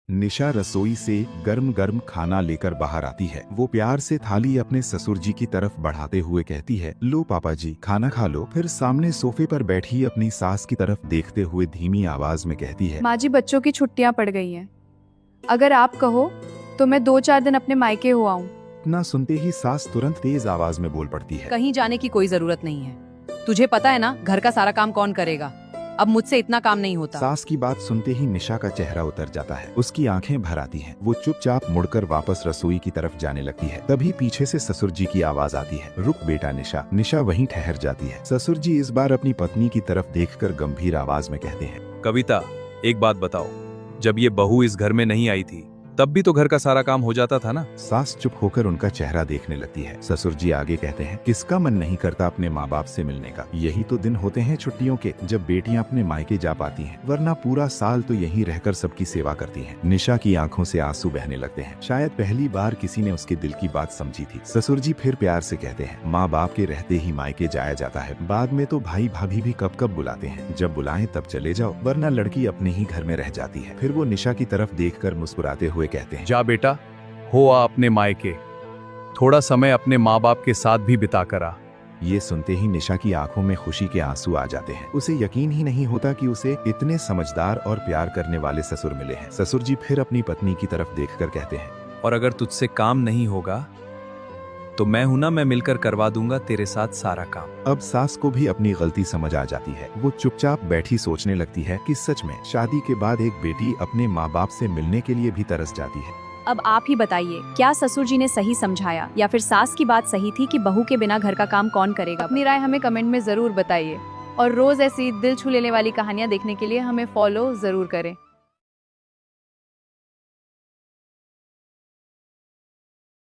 निशा रसोई से गर्म गर्म खाना लेकर बाहर आती है। वो प्यार से थाली अपने ससुर जी की तरफ बढ़ाते हुए कहती है, लो पापा जी खाना खा लो। फिर सामने सोफे पर बैठी अपनी सास की तरफ देखते हुए धीमी आवाज में कहती है, माँ जी बच्चों की छुट्टियाँ पड़ गई हैं। अगर आप कहो तो मैं 2-4 दिन अपने मायके हो आऊँ। इतना सुनते ही सास तुरंत तेज आवाज में बोल पड़ती है, कहीं जाने की कोई जरूरत नहीं है। तुझे पता है ना घर का सारा काम कौन करेगा। अब मुझसे इतना काम नहीं होता। सास की बात सुनते ही निशा का चेहरा उतर जाता है। उसकी आंखें भर आती हैं। वो चुपचाप मुड़कर वापस रसोई की तरफ जाने लगती है। तभी पीछे से ससुर जी की आवाज आती है, रुक बेटा निशा। निशा वहीं ठहर जाती है। ससुर जी इस बार अपनी पत्नी की तरफ देखकर गंभीर आवाज में कहते हैं, कविता एक बात बताओ, जब ये बहू इस घर में नहीं आई थी तब भी तो घर का सारा काम हो जाता था ना। सास चुप होकर उनका चेहरा देखने लगती है। ससुर जी आगे कहते हैं, किसका मन नहीं करता अपने माँ बाप से मिलने का। यही तो दिन होते हैं छुट्टियों के, जब बेटियां अपने मायके जा पाती हैं, वरना पूरा साल तो यहीं रहकर सबकी सेवा करती हैं। निशा की आंखों से आंसू बहने लगते हैं। शायद पहली बार किसी ने उसके दिल की बात समझी थी। ससुर जी फिर प्यार से कहते हैं, माँ बाप के रहते ही मायके जाया जाता है, बाद में तो भाई भाभी भी कब कब बुलाते हैं। जब बुलाएं तब चले जाओ, वरना लड़की अपने ही घर में रह जाती है। फिर वो निशा की तरफ देखकर मुस्कुराते हुए कहते हैं, जा बेटा हो आ अपने मायके, थोड़ा समय अपने माँ बाप के साथ भी बिता कर आ। ये सुनते ही निशा की आंखों में खुशी के आंसू आ जाते हैं। उसे यकीन ही नहीं होता कि उसे इतने समझदार और प्यार करने वाले ससुर मिले हैं। ससुर जी फिर अपनी पत्नी की तरफ देखकर कहते हैं, और अगर तुझसे काम नहीं होगा तो मैं हूं ना, मैं मिलकर करवा दूंगा तेरे साथ सारा काम। अब सास को भी अपनी गलती समझ आ जाती है। वो चुपचाप बैठी सोचने लगती है कि सच में शादी के बाद एक बेटी अपने माँ बाप से मिलने के लिए भी तरस जाती है। अब आप ही बताइए, क्या ससुर जी ने सही समझाया या फिर सास की बात सही थी कि बहू के बिना घर का काम कौन करेगा? अपनी राय हमें कमेंट में जरूर बताइए और रोज ऐसी दिल छू लेने वाली कहानियाँ देखने के लिए हमें फॉलो जरूर करें।